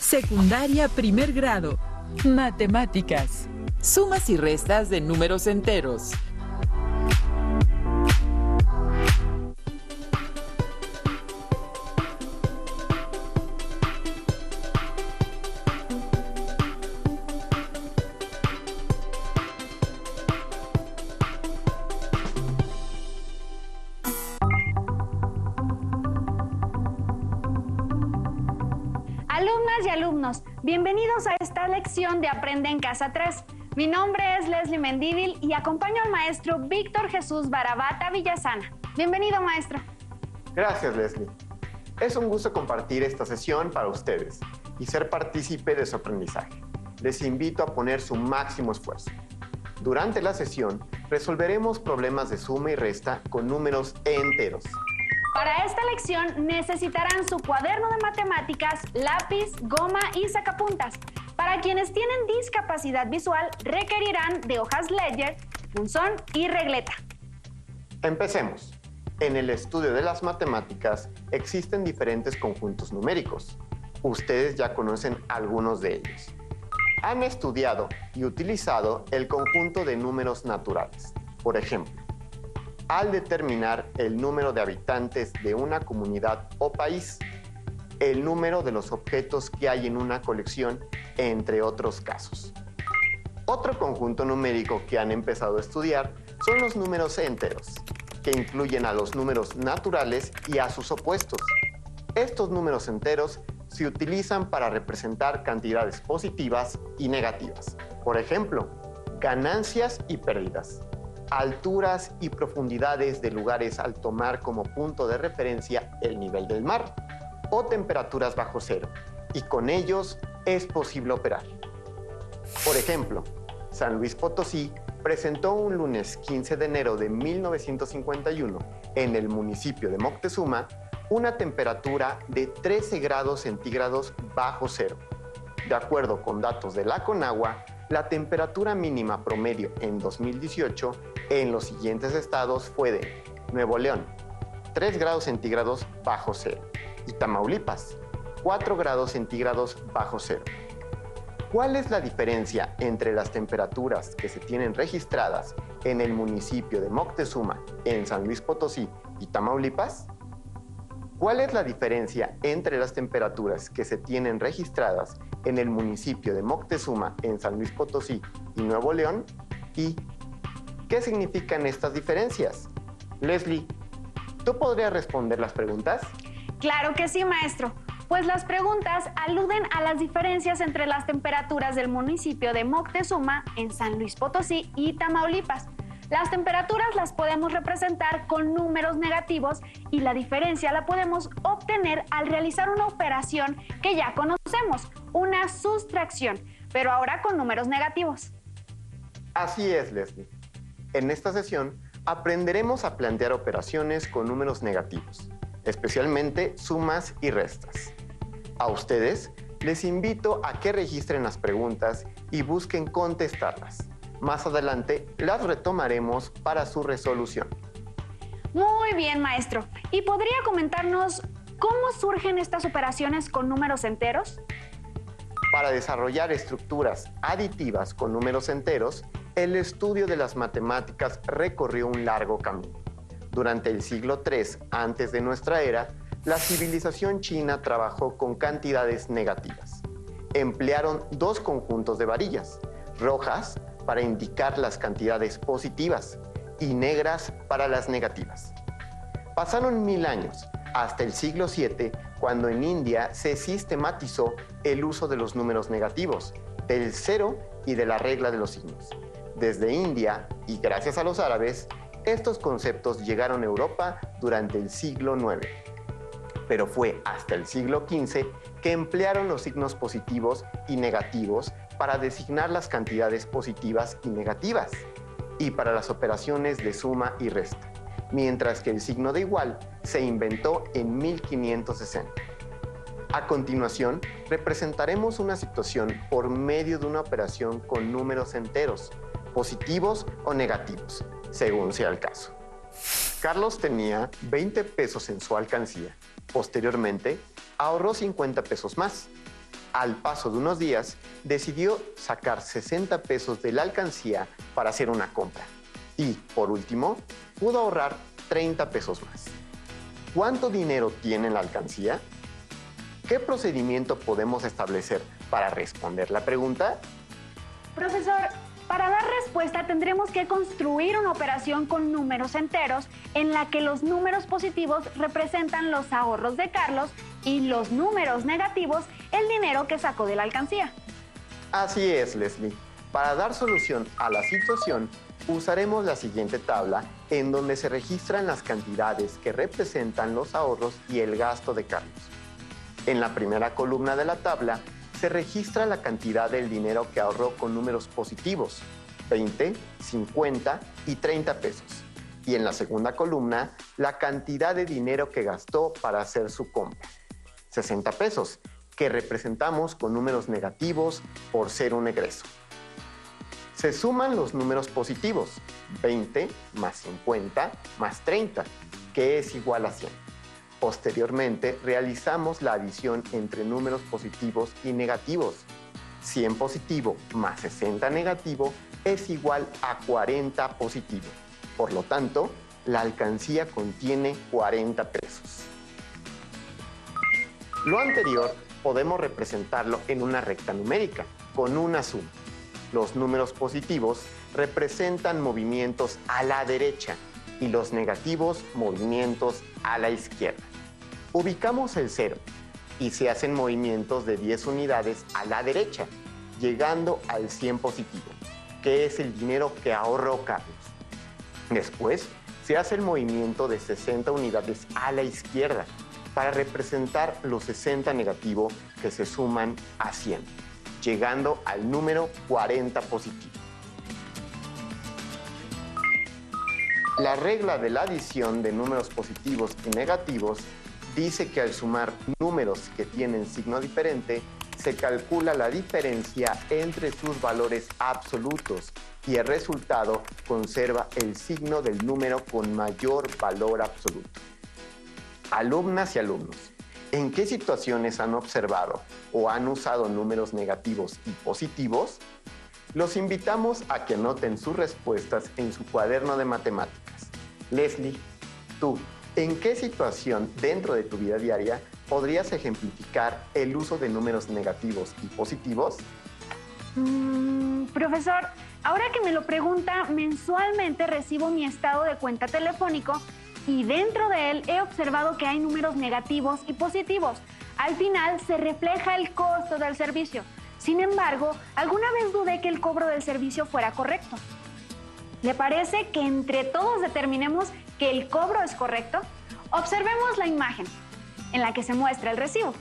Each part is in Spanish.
Secundaria primer grado. Matemáticas. Sumas y restas de números enteros. Alumnas y alumnos, bienvenidos a esta lección de Aprende en Casa 3. Mi nombre es Leslie Mendívil y acompaño al maestro Víctor Jesús Barabata Villasana. Bienvenido, maestro. Gracias, Leslie. Es un gusto compartir esta sesión para ustedes y ser partícipe de su aprendizaje. Les invito a poner su máximo esfuerzo. Durante la sesión, resolveremos problemas de suma y resta con números enteros. Para esta lección necesitarán su cuaderno de matemáticas, lápiz, goma y sacapuntas. Para quienes tienen discapacidad visual, requerirán de hojas Ledger, punzón y regleta. Empecemos. En el estudio de las matemáticas existen diferentes conjuntos numéricos. Ustedes ya conocen algunos de ellos. Han estudiado y utilizado el conjunto de números naturales. Por ejemplo, al determinar el número de habitantes de una comunidad o país, el número de los objetos que hay en una colección, entre otros casos. Otro conjunto numérico que han empezado a estudiar son los números enteros, que incluyen a los números naturales y a sus opuestos. Estos números enteros se utilizan para representar cantidades positivas y negativas. Por ejemplo, ganancias y pérdidas, alturas y profundidades de lugares al tomar como punto de referencia el nivel del mar, o temperaturas bajo cero, y con ellos es posible operar. Por ejemplo, San Luis Potosí presentó un lunes 15 de enero de 1951 en el municipio de Moctezuma una temperatura de 13 grados centígrados bajo cero. De acuerdo con datos de la Conagua, la temperatura mínima promedio en 2018 en los siguientes estados fue de Nuevo León, 3 grados centígrados bajo cero, y Tamaulipas, 4 grados centígrados bajo cero. ¿Cuál es la diferencia entre las temperaturas que se tienen registradas en el municipio de Moctezuma, en San Luis Potosí y Tamaulipas? ¿Cuál es la diferencia entre las temperaturas que se tienen registradas en el municipio de Moctezuma, en San Luis Potosí y Nuevo León? ¿Y qué significan estas diferencias? Leslie, ¿tú podrías responder las preguntas? Claro que sí, maestro. Pues las preguntas aluden a las diferencias entre las temperaturas del municipio de Moctezuma, en San Luis Potosí y Tamaulipas. Las temperaturas las podemos representar con números negativos y la diferencia la podemos obtener al realizar una operación que ya conocemos, una sustracción, pero ahora con números negativos. Así es, Leslie. En esta sesión aprenderemos a plantear operaciones con números negativos, especialmente sumas y restas. A ustedes les invito a que registren las preguntas y busquen contestarlas. Más adelante las retomaremos para su resolución. Muy bien, maestro. ¿Y podría comentarnos cómo surgen estas operaciones con números enteros? Para desarrollar estructuras aditivas con números enteros, el estudio de las matemáticas recorrió un largo camino. Durante el siglo III antes de nuestra era, la civilización china trabajó con cantidades negativas. Emplearon dos conjuntos de varillas, rojas para indicar las cantidades positivas y negras para las negativas. Pasaron 1000 años, hasta el siglo VII, cuando en India se sistematizó el uso de los números negativos, del cero y de la regla de los signos. Desde India, y gracias a los árabes, estos conceptos llegaron a Europa durante el siglo IX. Pero fue hasta el siglo XV que emplearon los signos positivos y negativos para designar las cantidades positivas y negativas, y para las operaciones de suma y resta, mientras que el signo de igual se inventó en 1560. A continuación, representaremos una situación por medio de una operación con números enteros, positivos o negativos, según sea el caso. Carlos tenía 20 pesos en su alcancía. Posteriormente, ahorró 50 pesos más. Al paso de unos días, decidió sacar 60 pesos de la alcancía para hacer una compra. Y, por último, pudo ahorrar 30 pesos más. ¿Cuánto dinero tiene en la alcancía? ¿Qué procedimiento podemos establecer para responder la pregunta? Profesor, para dar respuesta tendremos que construir una operación con números enteros en la que los números positivos representan los ahorros de Carlos y los números negativos el dinero que sacó de la alcancía. Así es, Leslie. Para dar solución a la situación, usaremos la siguiente tabla en donde se registran las cantidades que representan los ahorros y el gasto de Carlos. En la primera columna de la tabla se registra la cantidad del dinero que ahorró con números positivos, 20, 50 y 30 pesos. Y en la segunda columna, la cantidad de dinero que gastó para hacer su compra, 60 pesos, que representamos con números negativos por ser un egreso. Se suman los números positivos, 20 más 50 más 30, que es igual a 100. Posteriormente, realizamos la adición entre números positivos y negativos. 100 positivo más 60 negativo es igual a 40 positivo. Por lo tanto, la alcancía contiene 40 pesos. Lo anterior podemos representarlo en una recta numérica, con una suma. Los números positivos representan movimientos a la derecha y los negativos movimientos a la izquierda. Ubicamos el 0 y se hacen movimientos de 10 unidades a la derecha, llegando al 100 positivo, que es el dinero que ahorró Carlos. Después se hace el movimiento de 60 unidades a la izquierda para representar los 60 negativo que se suman a 100, llegando al número 40 positivo. La regla de la adición de números positivos y negativos dice que al sumar números que tienen signo diferente, se calcula la diferencia entre sus valores absolutos y el resultado conserva el signo del número con mayor valor absoluto. Alumnas y alumnos, ¿en qué situaciones han observado o han usado números negativos y positivos? Los invitamos a que anoten sus respuestas en su cuaderno de matemáticas. Leslie, tú, ¿en qué situación dentro de tu vida diaria podrías ejemplificar el uso de números negativos y positivos? Profesor, ahora que me lo pregunta, mensualmente recibo mi estado de cuenta telefónico y dentro de él he observado que hay números negativos y positivos. Al final se refleja el costo del servicio. Sin embargo, alguna vez dudé que el cobro del servicio fuera correcto. ¿Le parece que entre todos determinemos que el cobro es correcto? Observemos la imagen en la que se muestra el recibo.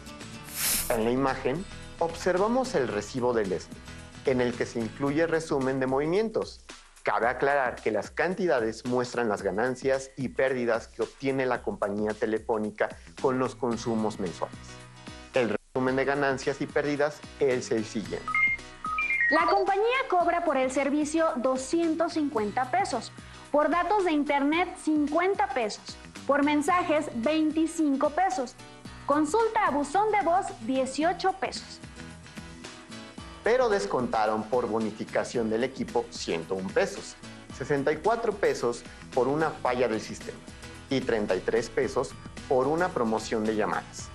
En la imagen observamos el recibo de Leslie, en el que se incluye el resumen de movimientos. Cabe aclarar que las cantidades muestran las ganancias y pérdidas que obtiene la compañía telefónica con los consumos mensuales. El resumen de ganancias y pérdidas es el siguiente. La compañía cobra por el servicio 250 pesos, por datos de internet 50 pesos, por mensajes 25 pesos, consulta a buzón de voz 18 pesos. Pero descontaron por bonificación del equipo 101 pesos, 64 pesos por una falla del sistema y 33 pesos por una promoción de llamadas.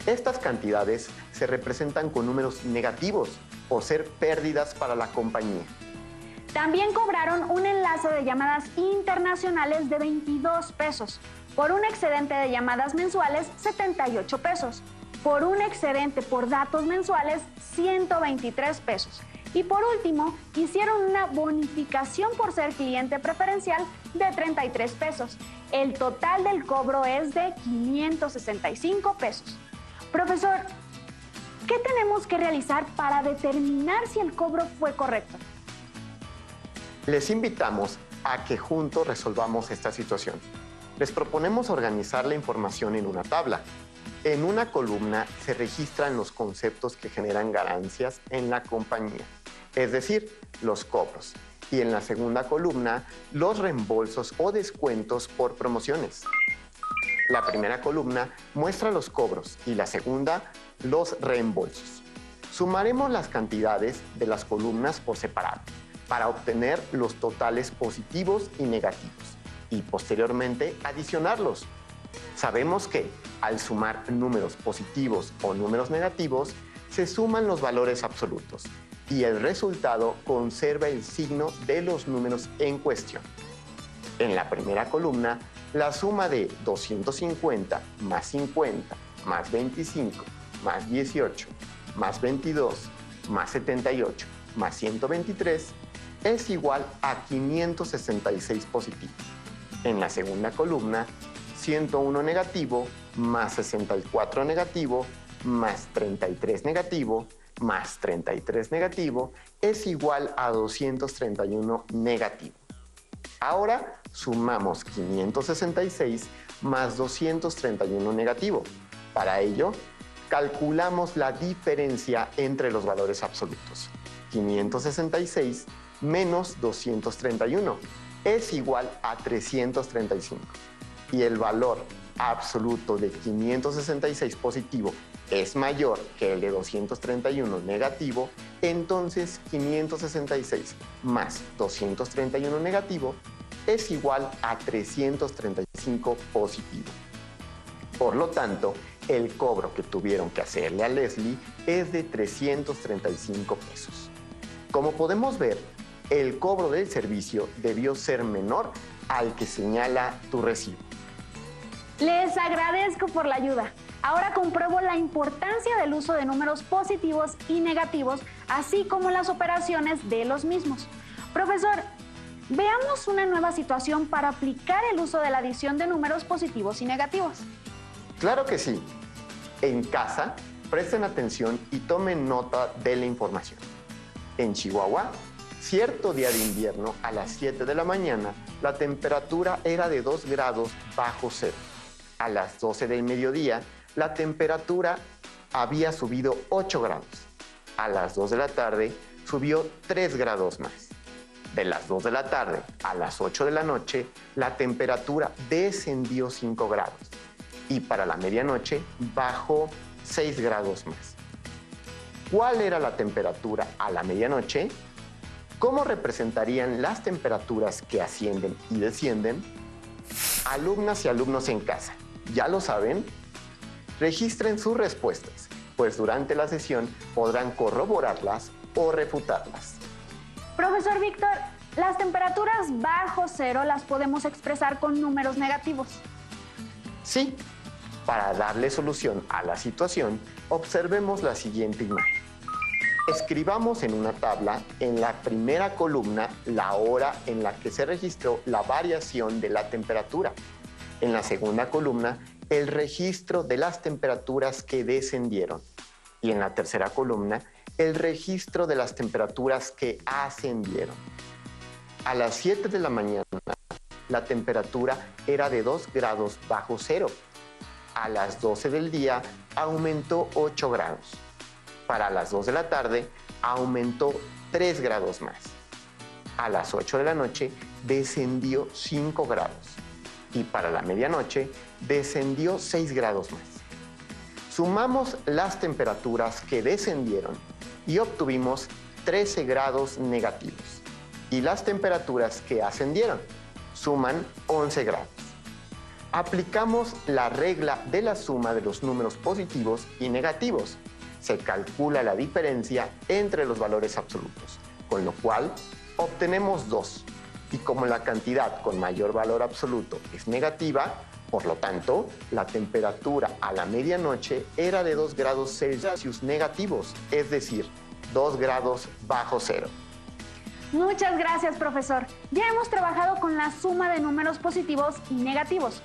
Estas cantidades se representan con números negativos por ser pérdidas para la compañía. También cobraron un enlace de llamadas internacionales de 22 pesos, por un excedente de llamadas mensuales 78 pesos, por un excedente por datos mensuales 123 pesos y por último hicieron una bonificación por ser cliente preferencial de 33 pesos. El total del cobro es de 565 pesos. Profesor, ¿qué tenemos que realizar para determinar si el cobro fue correcto? Les invitamos a que juntos resolvamos esta situación. Les proponemos organizar la información en una tabla. En una columna se registran los conceptos que generan ganancias en la compañía, es decir, los cobros. Y en la segunda columna, los reembolsos o descuentos por promociones. La primera columna muestra los cobros y la segunda, los reembolsos. Sumaremos las cantidades de las columnas por separado para obtener los totales positivos y negativos y posteriormente adicionarlos. Sabemos que al sumar números positivos o números negativos se suman los valores absolutos y el resultado conserva el signo de los números en cuestión. En la primera columna, la suma de 250 más 50 más 25 más 18 más 22 más 78 más 123 es igual a 566 positivo. En la segunda columna, 101 negativo más 64 negativo más 33 negativo más 33 negativo es igual a 231 negativo. Ahora sumamos 566 más 231 negativo. Para ello, calculamos la diferencia entre los valores absolutos. 566 menos 231 es igual a 335. Y el valor absoluto de 566 positivo es mayor que el de 231 negativo, entonces 566 más 231 negativo es igual a 335 positivo. Por lo tanto, el cobro que tuvieron que hacerle a Leslie es de 335 pesos. Como podemos ver, el cobro del servicio debió ser menor al que señala tu recibo. Les agradezco por la ayuda. Ahora compruebo la importancia del uso de números positivos y negativos, así como las operaciones de los mismos. Profesor, veamos una nueva situación para aplicar el uso de la adición de números positivos y negativos. Claro que sí. En casa, presten atención y tomen nota de la información. En Chihuahua, cierto día de invierno, a las 7 de la mañana, la temperatura era de 2 grados bajo cero. A las 12 del mediodía, la temperatura había subido 8 grados. A las 2 de la tarde, subió 3 grados más. De las 2 de la tarde a las 8 de la noche, la temperatura descendió 5 grados. Y para la medianoche, bajó 6 grados más. ¿Cuál era la temperatura a la medianoche? ¿Cómo representarían las temperaturas que ascienden y descienden? Alumnas y alumnos en casa, ¿ya lo saben? Registren sus respuestas, pues durante la sesión podrán corroborarlas o refutarlas. Profesor Víctor, las temperaturas bajo cero las podemos expresar con números negativos. Sí, para darle solución a la situación, observemos la siguiente imagen. Escribamos en una tabla, en la primera columna, la hora en la que se registró la variación de la temperatura. En la segunda columna, el registro de las temperaturas que descendieron. Y en la tercera columna, el registro de las temperaturas que ascendieron. A las 7 de la mañana, la temperatura era de 2 grados bajo cero. A las 12 del día, aumentó 8 grados. Para las 2 de la tarde, aumentó 3 grados más. A las 8 de la noche, descendió 5 grados. Y para la medianoche, descendió 6 grados más. Sumamos las temperaturas que descendieron y obtuvimos 13 grados negativos. Y las temperaturas que ascendieron suman 11 grados. Aplicamos la regla de la suma de los números positivos y negativos. Se calcula la diferencia entre los valores absolutos, con lo cual obtenemos 2. Y como la cantidad con mayor valor absoluto es negativa, por lo tanto, la temperatura a la medianoche era de 2 grados Celsius negativos, es decir, 2 grados bajo cero. Muchas gracias, profesor. Ya hemos trabajado con la suma de números positivos y negativos.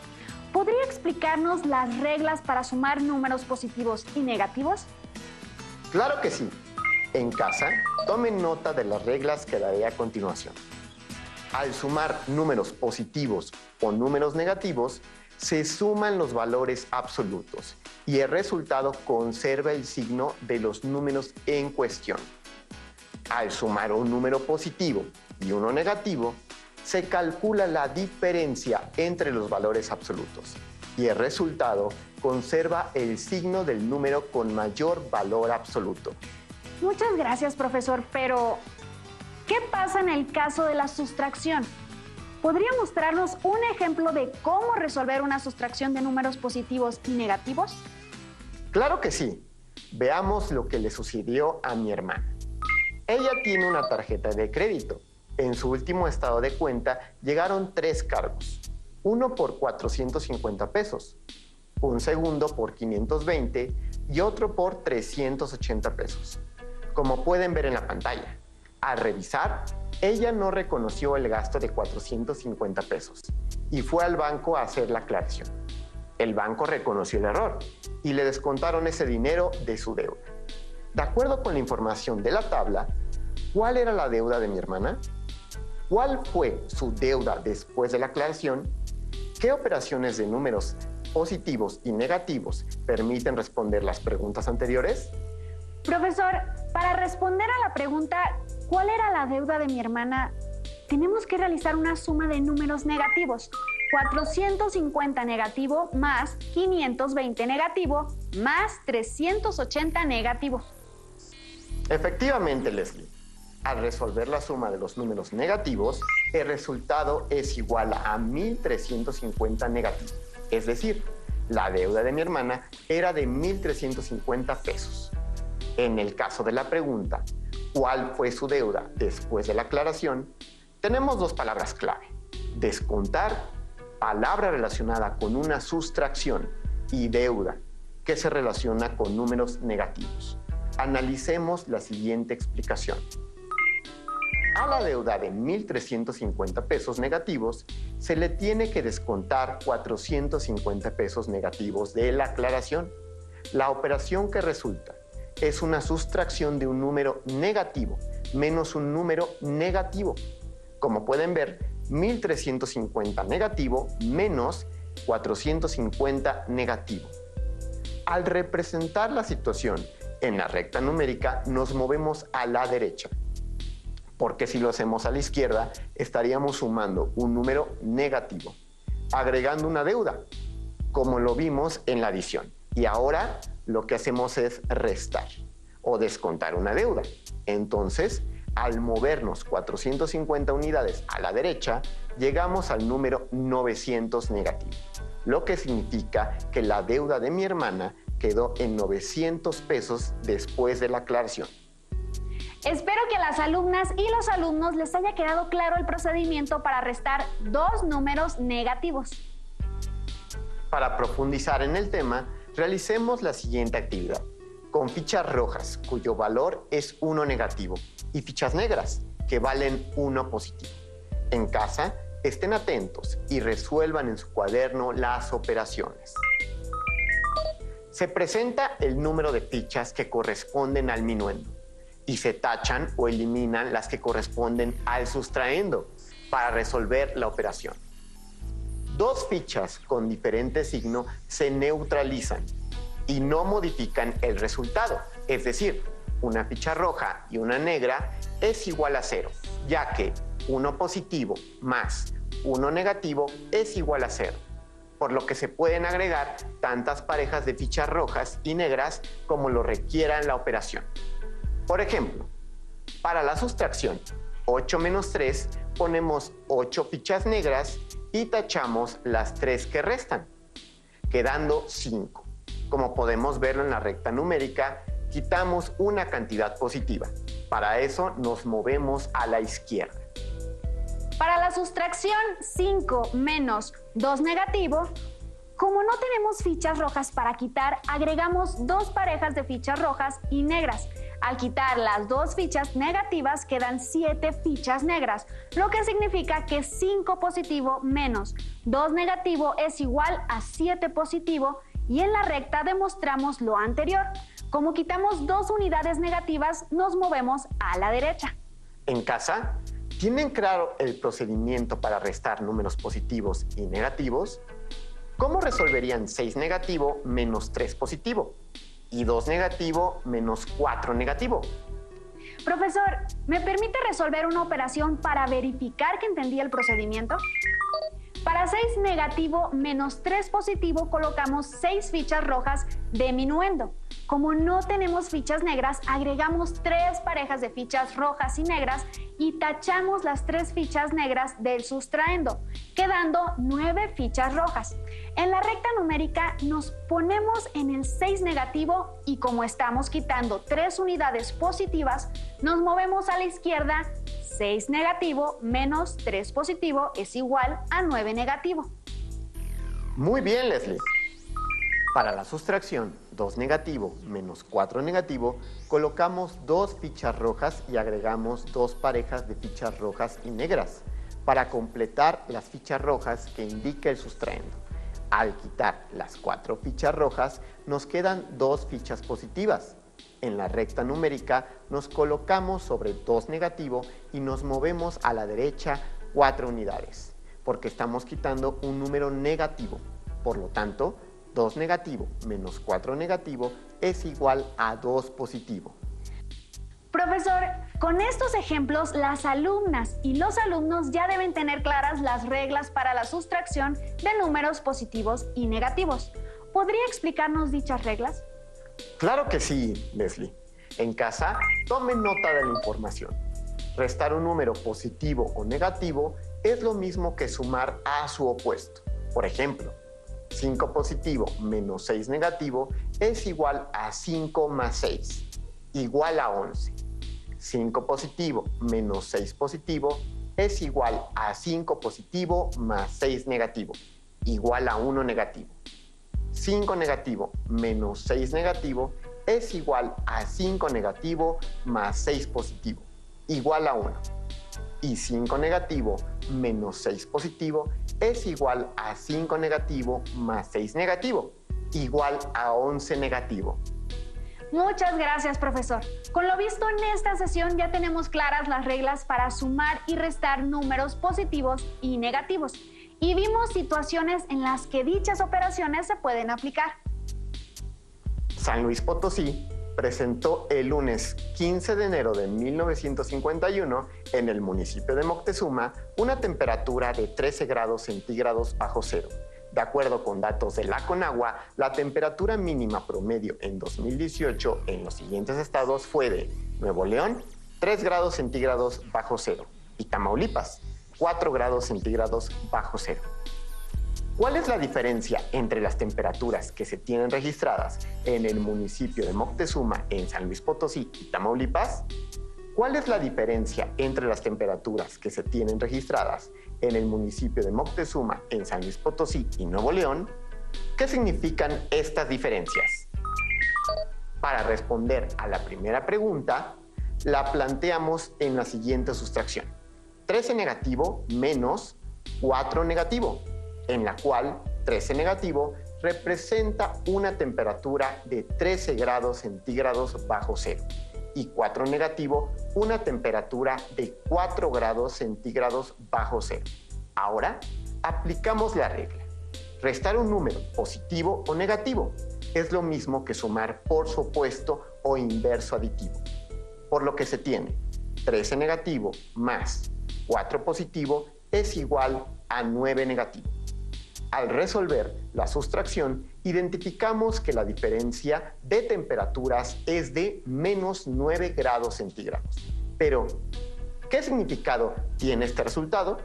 ¿Podría explicarnos las reglas para sumar números positivos y negativos? Claro que sí. En casa, tomen nota de las reglas que daré a continuación. Al sumar números positivos o números negativos, se suman los valores absolutos y el resultado conserva el signo de los números en cuestión. Al sumar un número positivo y uno negativo, se calcula la diferencia entre los valores absolutos y el resultado conserva el signo del número con mayor valor absoluto. Muchas gracias, profesor, pero ¿qué pasa en el caso de la sustracción? ¿Podría mostrarnos un ejemplo de cómo resolver una sustracción de números positivos y negativos? Claro que sí. Veamos lo que le sucedió a mi hermana. Ella tiene una tarjeta de crédito. En su último estado de cuenta llegaron 3 cargos. Uno por 450 pesos, un segundo por 520 y otro por 380 pesos. Como pueden ver en la pantalla, al revisar, ella no reconoció el gasto de 450 pesos y fue al banco a hacer la aclaración. El banco reconoció el error y le descontaron ese dinero de su deuda. De acuerdo con la información de la tabla, ¿cuál era la deuda de mi hermana? ¿Cuál fue su deuda después de la aclaración? ¿Qué operaciones de números positivos y negativos permiten responder las preguntas anteriores? Profesor, para responder a la pregunta ¿cuál era la deuda de mi hermana? Tenemos que realizar una suma de números negativos. 450 negativo más 520 negativo más 380 negativo. Efectivamente, Leslie. Al resolver la suma de los números negativos, el resultado es igual a 1.350 negativo. Es decir, la deuda de mi hermana era de 1.350 pesos. En el caso de la pregunta, ¿cuál fue su deuda después de la aclaración? Tenemos 2 palabras clave: descontar, palabra relacionada con una sustracción, y deuda, que se relaciona con números negativos. Analicemos la siguiente explicación. A la deuda de 1.350 pesos negativos se le tiene que descontar 450 pesos negativos de la aclaración. La operación que resulta es una sustracción de un número negativo menos un número negativo. Como pueden ver, 1.350 negativo menos 450 negativo. Al representar la situación en la recta numérica, nos movemos a la derecha, porque si lo hacemos a la izquierda, estaríamos sumando un número negativo, agregando una deuda, como lo vimos en la adición. Y ahora lo que hacemos es restar o descontar una deuda. Entonces, al movernos 450 unidades a la derecha, llegamos al número 900 negativo, lo que significa que la deuda de mi hermana quedó en 900 pesos después de la aclaración. Espero que a las alumnas y los alumnos les haya quedado claro el procedimiento para restar 2 números negativos. Para profundizar en el tema, realicemos la siguiente actividad, con fichas rojas, cuyo valor es 1 negativo, y fichas negras, que valen 1 positivo. En casa, estén atentos y resuelvan en su cuaderno las operaciones. Se presenta el número de fichas que corresponden al minuendo y se tachan o eliminan las que corresponden al sustraendo para resolver la operación. 2 fichas con diferente signo se neutralizan y no modifican el resultado. Es decir, una ficha roja y una negra es igual a 0, ya que 1 positivo más 1 negativo es igual a 0, por lo que se pueden agregar tantas parejas de fichas rojas y negras como lo requiera la operación. Por ejemplo, para la sustracción 8 menos 3 ponemos 8 fichas negras y tachamos las 3 que restan, quedando 5. Como podemos verlo en la recta numérica, quitamos una cantidad positiva. Para eso nos movemos a la izquierda. Para la sustracción 5 menos 2 negativo, como no tenemos fichas rojas para quitar, agregamos 2 parejas de fichas rojas y negras. Al quitar las 2 fichas negativas quedan 7 fichas negras, lo que significa que 5 positivo menos 2 negativo es igual a 7 positivo, y en la recta demostramos lo anterior. Como quitamos 2 unidades negativas, nos movemos a la derecha. En casa, ¿tienen claro el procedimiento para restar números positivos y negativos? ¿Cómo resolverían 6 negativo menos 3 positivo? Y 2 negativo menos 4 negativo. Profesor, ¿me permite resolver una operación para verificar que entendí el procedimiento? Para 6 negativo menos 3 positivo colocamos 6 fichas rojas de minuendo. Como no tenemos fichas negras, agregamos 3 parejas de fichas rojas y negras y tachamos las 3 fichas negras del sustraendo, quedando 9 fichas rojas. En la recta numérica nos ponemos en el 6 negativo y como estamos quitando 3 unidades positivas, nos movemos a la izquierda. 6 negativo menos 3 positivo es igual a 9 negativo. Muy bien, Leslie. Para la sustracción 2 negativo menos 4 negativo, colocamos 2 fichas rojas y agregamos 2 parejas de fichas rojas y negras para completar las fichas rojas que indica el sustraendo. Al quitar las 4 fichas rojas, nos quedan 2 fichas positivas. En la recta numérica nos colocamos sobre 2 negativo y nos movemos a la derecha 4 unidades, porque estamos quitando un número negativo. Por lo tanto, 2 negativo menos 4 negativo es igual a 2 positivo. Profesor, con estos ejemplos, las alumnas y los alumnos ya deben tener claras las reglas para la sustracción de números positivos y negativos. ¿Podría explicarnos dichas reglas? Claro que sí, Leslie. En casa, tomen nota de la información. Restar un número positivo o negativo es lo mismo que sumar a su opuesto. Por ejemplo, 5 positivo menos 6 negativo es igual a 5 más 6, igual a 11. 5 positivo menos 6 positivo es igual a 5 positivo más 6 negativo, igual a 1 negativo. 5 negativo menos 6 negativo es igual a 5 negativo más 6 positivo, igual a 1. Y 5 negativo menos 6 positivo es igual a 5 negativo más 6 negativo, igual a 11 negativo. Muchas gracias, profesor. Con lo visto en esta sesión ya tenemos claras las reglas para sumar y restar números positivos y negativos. Y vimos situaciones en las que dichas operaciones se pueden aplicar. San Luis Potosí presentó el lunes 15 de enero de 1951 en el municipio de Moctezuma una temperatura de 13 grados centígrados bajo cero. De acuerdo con datos de la Conagua, la temperatura mínima promedio en 2018 en los siguientes estados fue de Nuevo León, 3 grados centígrados bajo cero, y Tamaulipas, 4 grados centígrados bajo cero. ¿Cuál es la diferencia entre las temperaturas que se tienen registradas en el municipio de Moctezuma, en San Luis Potosí y Tamaulipas? ¿Cuál es la diferencia entre las temperaturas que se tienen registradas en el municipio de Moctezuma, en San Luis Potosí y Nuevo León? ¿Qué significan estas diferencias? Para responder a la primera pregunta, la planteamos en la siguiente sustracción. 13 negativo menos 4 negativo, en la cual 13 negativo representa una temperatura de 13 grados centígrados bajo cero y 4 negativo una temperatura de 4 grados centígrados bajo cero. Ahora aplicamos la regla. Restar un número positivo o negativo es lo mismo que sumar por su opuesto o inverso aditivo, por lo que se tiene 13 negativo más 4 positivo es igual a 9 negativo. Al resolver la sustracción, identificamos que la diferencia de temperaturas es de menos 9 grados centígrados. Pero, ¿qué significado tiene este resultado?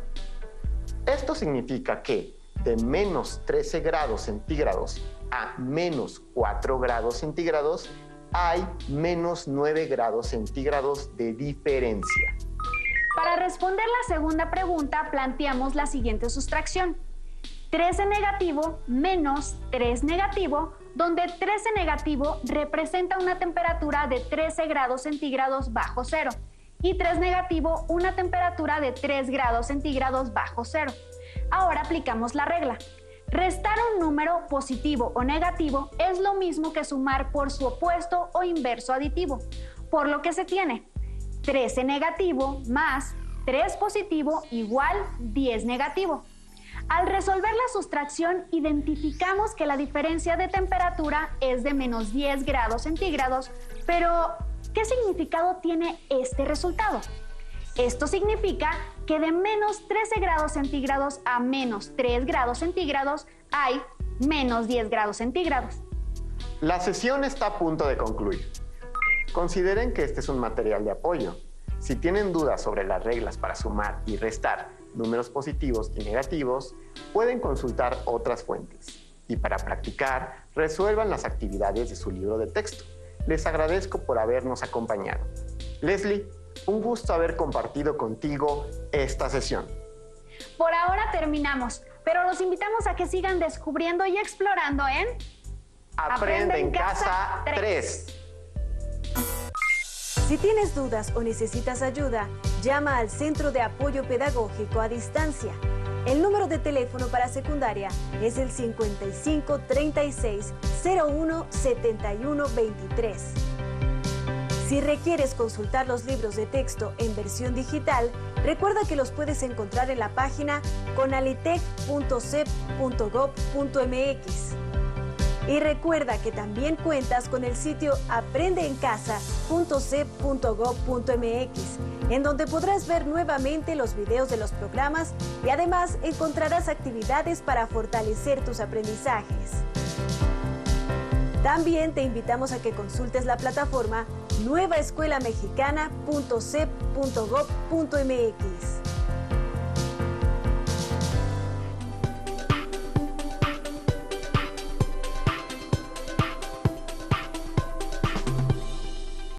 Esto significa que de menos 13 grados centígrados a menos 4 grados centígrados hay menos 9 grados centígrados de diferencia. Para responder la segunda pregunta, planteamos la siguiente sustracción. 13 negativo menos 3 negativo, donde 13 negativo representa una temperatura de 13 grados centígrados bajo cero y 3 negativo una temperatura de 3 grados centígrados bajo cero. Ahora aplicamos la regla. Restar un número positivo o negativo es lo mismo que sumar por su opuesto o inverso aditivo, por lo que se tiene 13 negativo más 3 positivo igual 10 negativo. Al resolver la sustracción, identificamos que la diferencia de temperatura es de menos 10 grados centígrados, pero ¿qué significado tiene este resultado? Esto significa que de menos 13 grados centígrados a menos 3 grados centígrados hay menos 10 grados centígrados. La sesión está a punto de concluir. Consideren que este es un material de apoyo. Si tienen dudas sobre las reglas para sumar y restar números positivos y negativos, pueden consultar otras fuentes. Y para practicar, resuelvan las actividades de su libro de texto. Les agradezco por habernos acompañado. Leslie, un gusto haber compartido contigo esta sesión. Por ahora terminamos, pero los invitamos a que sigan descubriendo y explorando en Aprende en Casa 3. Si tienes dudas o necesitas ayuda, llama al Centro de Apoyo Pedagógico a Distancia. El número de teléfono para secundaria es el 55 36 01 71 23. Si requieres consultar los libros de texto en versión digital, recuerda que los puedes encontrar en la página conalitec.cep.gov.mx. Y recuerda que también cuentas con el sitio aprendeencasa.cep.gov.mx, en donde podrás ver nuevamente los videos de los programas y además encontrarás actividades para fortalecer tus aprendizajes. También te invitamos a que consultes la plataforma nuevaescuelamexicana.cep.gov.mx.